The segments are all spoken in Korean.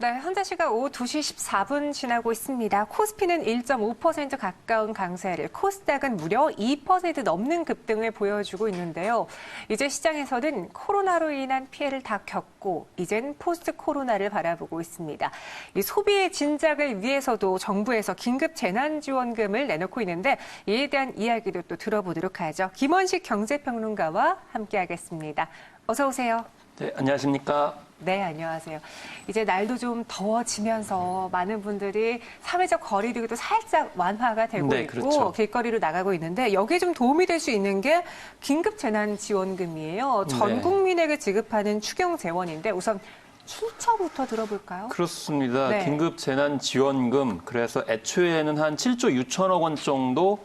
네, 현재 시각 오후 2시 14분 지나고 있습니다. 코스피는 1.5% 가까운 강세를, 코스닥은 무려 2% 넘는 급등을 보여주고 있는데요. 이제 시장에서는 코로나로 인한 피해를 다 겪고 이젠 포스트 코로나를 바라보고 있습니다. 이 소비의 진작을 위해서도 정부에서 긴급 재난지원금을 내놓고 있는데 이에 대한 이야기도 또 들어보도록 하죠. 김원식 경제평론가와 함께하겠습니다. 어서 오세요. 네, 안녕하십니까? 네, 안녕하세요. 이제 날도 좀 더워지면서 많은 분들이 사회적 거리두기도 살짝 완화가 되고 네, 있고 그렇죠. 길거리로 나가고 있는데 여기에 좀 도움이 될 수 있는 게 긴급재난지원금이에요. 전 네. 국민에게 지급하는 추경재원인데 우선 출처부터 들어볼까요? 그렇습니다. 네. 긴급재난지원금, 그래서 애초에는 한 7조 6천억 원 정도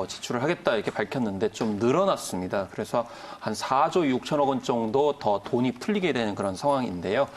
지출을 하겠다 이렇게 밝혔는데 좀 늘어났습니다. 그래서 한 4조 6천억 원 정도 더 돈이 풀리게 되는 그런 상황인데요.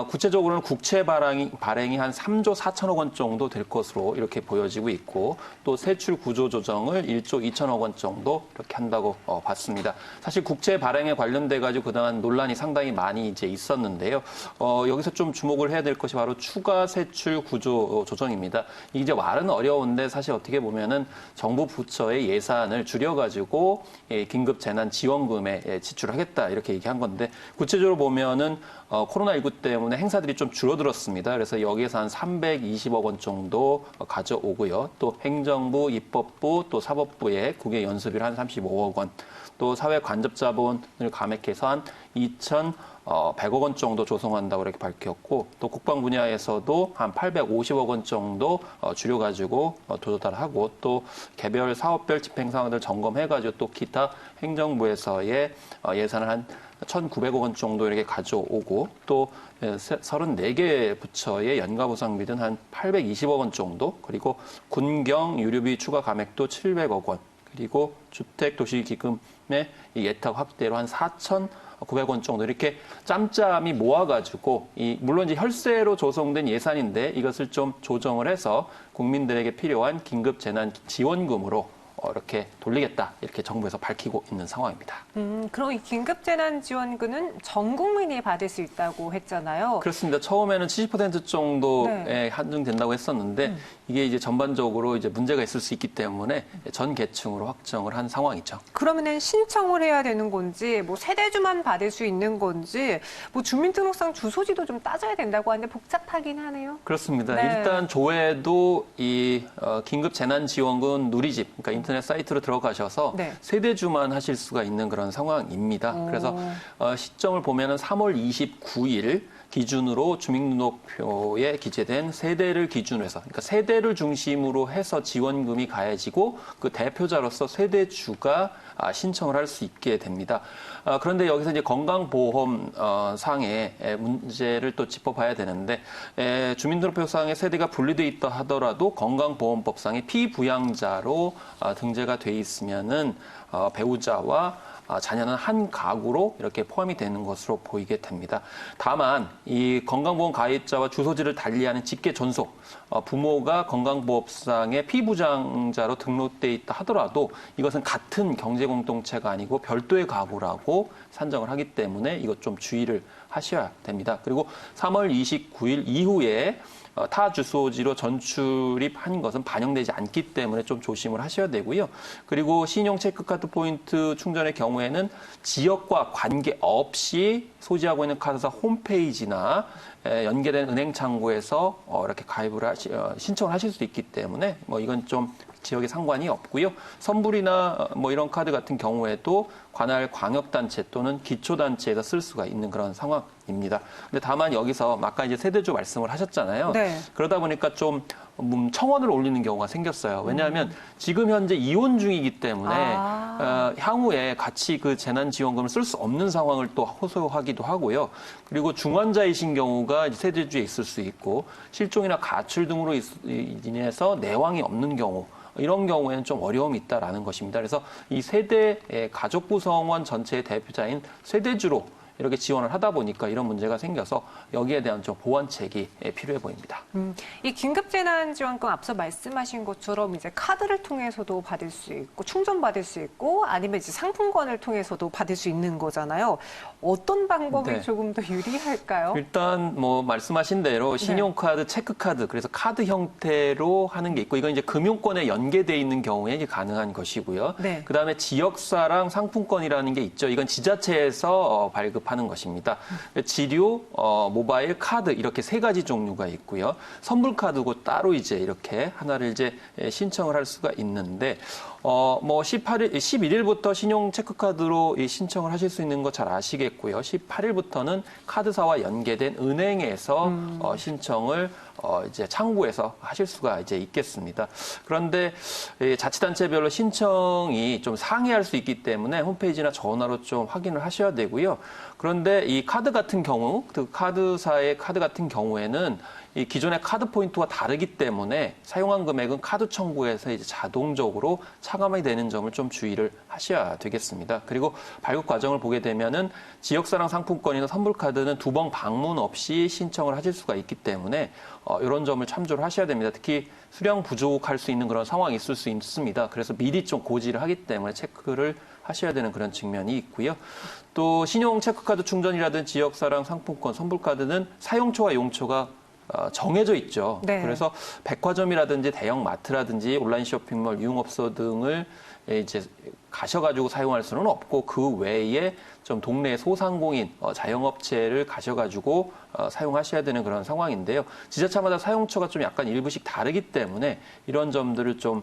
구체적으로는 국채 발행이 한 3조 4천억 원 정도 될 것으로 이렇게 보여지고 있고 또 세출 구조 조정을 1조 2천억 원 정도 이렇게 한다고 봤습니다. 사실 국채 발행에 관련돼 가지고 그동안 논란이 상당히 많이 이제 있었는데요. 여기서 좀 주목을 해야 될 것이 바로 추가 세출 구조 조정입니다. 이게 이제 말은 어려운데 사실 어떻게 보면은 정부 부처의 예산을 줄여 가지고 긴급 재난 지원금에 지출하겠다 이렇게 얘기한 건데 구체적으로 보면은 코로나19 때문에 행사들이 좀 줄어들었습니다. 그래서 여기에서 한 320억 원 정도 가져오고요. 또 행정부, 입법부, 또 사법부의 국외 연수비를 한 35억 원, 또 사회 간접 자본을 감액해서 한 2,100억 원 정도 조성한다고 이렇게 밝혔고, 또 국방 분야에서도 한 850억 원 정도 줄여가지고 조달하고, 또 개별 사업별 집행 상황들 점검해가지고 또 기타 행정부에서의 예산을 한 1,900억 원 정도 이렇게 가져오고 또 34개 부처의 연가보상비 등 한 820억 원 정도 그리고 군경 유류비 추가 감액도 700억 원 그리고 주택도시기금의 예탁 확대로 한 4,900원 정도 이렇게 짬짬이 모아가지고 물론 이제 혈세로 조성된 예산인데 이것을 좀 조정을 해서 국민들에게 필요한 긴급 재난 지원금으로 이렇게 돌리겠다 이렇게 정부에서 밝히고 있는 상황입니다. 그럼 이 긴급재난지원금은 전 국민이 받을 수 있다고 했잖아요. 그렇습니다. 처음에는 70% 정도에 한정된다고 했었는데 이게 이제 전반적으로 이제 문제가 있을 수 있기 때문에 전 계층으로 확정을 한 상황이죠. 그러면은 신청을 해야 되는 건지, 뭐 세대주만 받을 수 있는 건지, 뭐 주민등록상 주소지도 좀 따져야 된다고 하는데 복잡하긴 하네요. 그렇습니다. 네. 일단 조회도 이 긴급재난지원금 누리집, 그러니까 인터넷 사이트로 들어가셔서 네. 세대주만 하실 수가 있는 그런 상황입니다. 그래서 시점을 보면은 3월 29일 기준으로 주민등록표에 기재된 세대를 기준으로 해서, 그러니까 세대를 중심으로 해서 지원금이 가해지고 그 대표자로서 세대주가 신청을 할 수 있게 됩니다. 그런데 여기서 이제 건강보험 상의 문제를 또 짚어봐야 되는데 주민등록표상의 세대가 분리돼 있다 하더라도 건강보험법상의 피부양자로 등재가 돼 있으면은 배우자와 자녀는 한 가구로 이렇게 포함이 되는 것으로 보이게 됩니다. 다만 이 건강보험 가입자와 주소지를 달리하는 직계 존속, 부모가 건강보험상의 피부장자로 등록돼 있다 하더라도 이것은 같은 경제공동체가 아니고 별도의 가구라고 산정을 하기 때문에 이것 좀 주의를 하셔야 됩니다. 그리고 3월 29일 이후에 타 주소지로 전출입한 것은 반영되지 않기 때문에 좀 조심을 하셔야 되고요. 그리고 신용 체크카드 포인트 충전의 경우에는 지역과 관계없이 소지하고 있는 카드사 홈페이지나 연계된 은행 창구에서 이렇게 가입을 신청을 하실 수 있기 때문에 뭐 이건 좀 지역에 상관이 없고요. 선불이나 뭐 이런 카드 같은 경우에도 관할 광역단체 또는 기초단체에서 쓸 수가 있는 그런 상황입니다. 근데 다만 여기서 아까 이제 세대주 말씀을 하셨잖아요. 네. 그러다 보니까 좀 청원을 올리는 경우가 생겼어요. 왜냐하면 지금 현재 이혼 중이기 때문에 향후에 같이 그 재난지원금을 쓸 수 없는 상황을 또 호소하기도 하고요. 그리고 중환자이신 경우가 세대주에 있을 수 있고 실종이나 가출 등으로 인해서 내왕이 없는 경우 이런 경우에는 좀 어려움이 있다라는 것입니다. 그래서 이 세대의 가족 구성원 전체의 대표자인 세대주로 이렇게 지원을 하다 보니까 이런 문제가 생겨서 여기에 대한 좀 보완책이 필요해 보입니다. 이 긴급재난지원금 앞서 말씀하신 것처럼 이제 카드를 통해서도 받을 수 있고 충전받을 수 있고 아니면 이제 상품권을 통해서도 받을 수 있는 거잖아요. 어떤 방법이 네. 조금 더 유리할까요? 일단 뭐 말씀하신 대로 신용카드, 체크카드 그래서 카드 형태로 하는 게 있고 이건 이제 금융권에 연계돼 있는 경우에 이제 가능한 것이고요. 네. 그다음에 지역사랑 상품권이라는 게 있죠. 이건 지자체에서 발급하는 것입니다. 지료, 모바일, 카드 이렇게 세 가지 종류가 있고요. 선불카드고 따로 이제 이렇게 하나를 이제 신청을 할 수가 있는데 뭐 11일부터 신용 체크카드로 이 신청을 하실 수 있는 거 잘 아시겠고요. 18일부터는 카드사와 연계된 은행에서 신청을 이제 창구에서 하실 수가 이제 있겠습니다. 그런데 자치단체별로 신청이 좀 상이할 수 있기 때문에 홈페이지나 전화로 좀 확인을 하셔야 되고요. 그런데 이 카드 같은 경우, 그 카드사의 카드 같은 경우에는 이 기존의 카드 포인트와 다르기 때문에 사용한 금액은 카드 청구에서 이제 자동적으로 차감이 되는 점을 좀 주의를 하셔야 되겠습니다. 그리고 발급 과정을 보게 되면은 지역사랑 상품권이나 선불카드는 두 번 방문 없이 신청을 하실 수가 있기 때문에 이런 점을 참조를 하셔야 됩니다. 특히 수량 부족할 수 있는 그런 상황이 있을 수 있습니다. 그래서 미리 좀 고지를 하기 때문에 체크를 하셔야 되는 그런 측면이 있고요. 또 신용 체크카드 충전이라든지 지역사랑 상품권, 선불카드는 사용처와 용처가 정해져 있죠. 네. 그래서 백화점이라든지 대형 마트라든지 온라인 쇼핑몰, 유흥업소 등을 이제 가셔가지고 사용할 수는 없고 그 외에 좀 동네 소상공인, 자영업체를 가셔가지고 사용하셔야 되는 그런 상황인데요. 지자체마다 사용처가 좀 약간 일부씩 다르기 때문에 이런 점들을 좀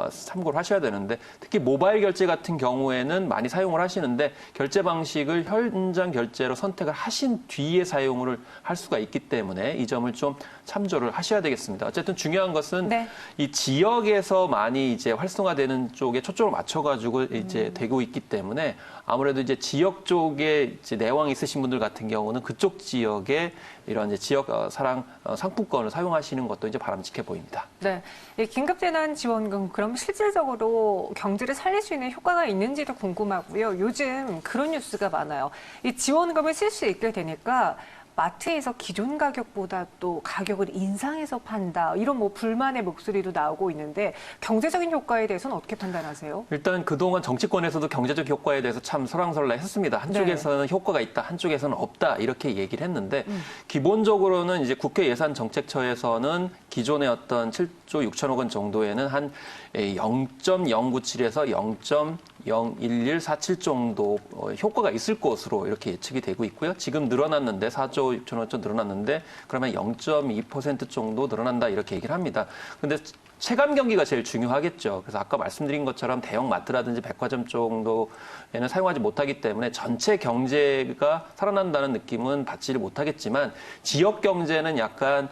참고를 하셔야 되는데 특히 모바일 결제 같은 경우에는 많이 사용을 하시는데 결제 방식을 현장 결제로 선택을 하신 뒤에 사용을 할 수가 있기 때문에 이 점을 좀 참조를 하셔야 되겠습니다. 어쨌든 중요한 것은 네. 이 지역에서 많이 이제 활성화되는 쪽에 초점을 맞춰가지고 이제 되고 있기 때문에 아무래도 이제 지역 쪽에 이제 내왕이 있으신 분들 같은 경우는 그쪽 지역에 이런 이제 지역 사랑 상품권을 사용하시는 것도 이제 바람직해 보입니다. 네, 이 긴급재난지원금 그럼 실질적으로 경제를 살릴 수 있는 효과가 있는지도 궁금하고요. 요즘 그런 뉴스가 많아요. 이 지원금을 쓸 수 있게 되니까 마트에서 기존 가격보다 또 가격을 인상해서 판다. 이런 뭐 불만의 목소리도 나오고 있는데 경제적인 효과에 대해서는 어떻게 판단하세요? 일단 그동안 정치권에서도 경제적 효과에 대해서 참 설왕설래했습니다. 한쪽에서는 효과가 있다, 한쪽에서는 없다 이렇게 얘기를 했는데 기본적으로는 이제 국회 예산정책처에서는 기존의 어떤 7조 6천억 원 정도에는 한 0.097에서 0.01147 정도 효과가 있을 것으로 이렇게 예측이 되고 있고요. 지금 늘어났는데 4조 6천억 원 정도 늘어났는데 그러면 0.2% 정도 늘어난다 이렇게 얘기를 합니다. 근데 체감 경기가 제일 중요하겠죠. 그래서 아까 말씀드린 것처럼 대형 마트라든지 백화점 정도에는 사용하지 못하기 때문에 전체 경제가 살아난다는 느낌은 받지를 못하겠지만 지역 경제는 약간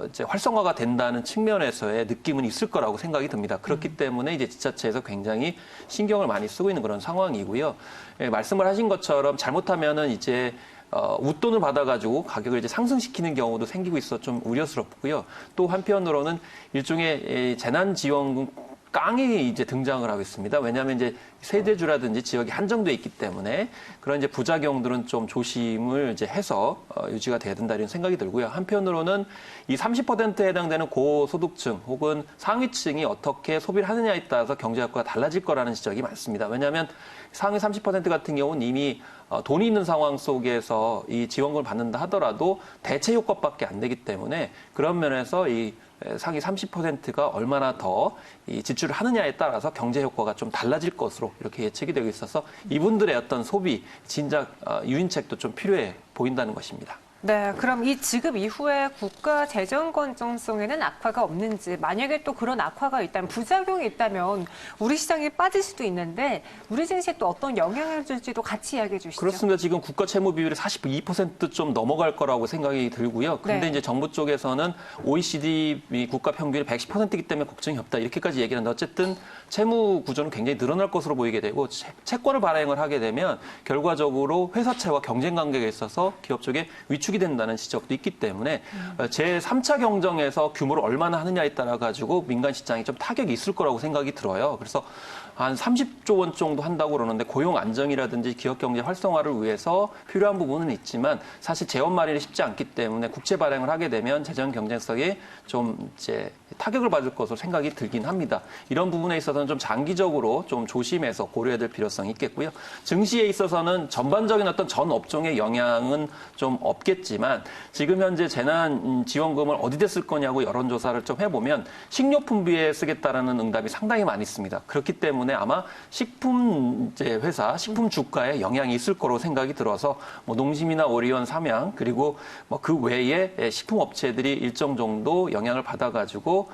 이제 활성화가 된다는 측면에서의 느낌은 있을 거라고 생각이 듭니다. 그렇기 때문에 이제 지자체에서 굉장히 신경을 많이 쓰고 있는 그런 상황이고요. 예, 말씀을 하신 것처럼 잘못하면은 이제 웃돈을 받아가지고 가격을 이제 상승시키는 경우도 생기고 있어 좀 우려스럽고요. 또 한편으로는 일종의 재난지원금 깡이 이제 등장을 하고 있습니다. 왜냐하면 이제 세대주라든지 지역이 한정돼 있기 때문에 그런 이제 부작용들은 좀 조심을 이제 해서 유지가 돼야 된다 이런 생각이 들고요. 한편으로는 이 30%에 해당되는 고소득층 혹은 상위층이 어떻게 소비를 하느냐에 따라서 경제 효과가 달라질 거라는 지적이 많습니다. 왜냐하면 상위 30% 같은 경우는 이미 돈이 있는 상황 속에서 이 지원금을 받는다 하더라도 대체 효과밖에 안 되기 때문에 그런 면에서 이 상위 30%가 얼마나 더 이 지출을 하느냐에 따라서 경제 효과가 좀 달라질 것으로 이렇게 예측이 되고 있어서 이분들의 어떤 소비 진작 유인책도 좀 필요해 보인다는 것입니다. 네, 그럼 이 지급 이후에 국가 재정 건전성에는 악화가 없는지, 만약에 또 그런 악화가 있다면, 부작용이 있다면 우리 시장이 빠질 수도 있는데 우리 증시에 또 어떤 영향을 줄지도 같이 이야기해 주시죠. 그렇습니다. 지금 국가 채무 비율이 42% 좀 넘어갈 거라고 생각이 들고요. 근데 네. 이제 정부 쪽에서는 OECD 국가 평균이 110%이기 때문에 걱정이 없다. 이렇게까지 얘기를 하는데 어쨌든 채무 구조는 굉장히 늘어날 것으로 보이게 되고 채권을 발행을 하게 되면 결과적으로 회사채와 경쟁 관계가 있어서 기업 쪽에 위축 위축이 된다는 지적도 있기 때문에 제3차 경정에서 규모를 얼마나 하느냐에 따라 가지고 민간 시장이 좀 타격이 있을 거라고 생각이 들어요. 그래서 한 30조 원 정도 한다고 그러는데 고용 안정이라든지 기업 경제 활성화를 위해서 필요한 부분은 있지만 사실 재원 마련이 쉽지 않기 때문에 국채 발행을 하게 되면 재정 경쟁성에 좀 이제 타격을 받을 것으로 생각이 들긴 합니다. 이런 부분에 있어서는 좀 장기적으로 좀 조심해서 고려해야 될 필요성이 있겠고요. 증시에 있어서는 전반적인 어떤 전 업종의 영향은 좀 없겠지만 지금 현재 재난 지원금을 어디다 쓸 거냐고 여론조사를 좀 해보면 식료품비에 쓰겠다라는 응답이 상당히 많이 있습니다. 그렇기 때문에 아마 식품 회사, 식품 주가에 영향이 있을 거로 생각이 들어서 뭐 농심이나 오리온, 삼양 그리고 뭐 그 외에 식품 업체들이 일정 정도 영향을 받아가지고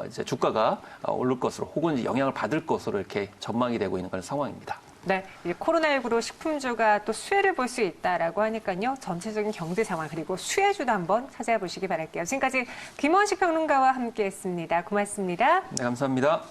이제 주가가 오를 것으로 혹은 영향을 받을 것으로 이렇게 전망이 되고 있는 그런 상황입니다. 네, 코로나19로 식품주가 또 수혜를 볼 수 있다라고 하니까요. 전체적인 경제 상황 그리고 수혜주도 한번 찾아보시기 바랄게요. 지금까지 김원식 평론가와 함께했습니다. 고맙습니다. 네, 감사합니다.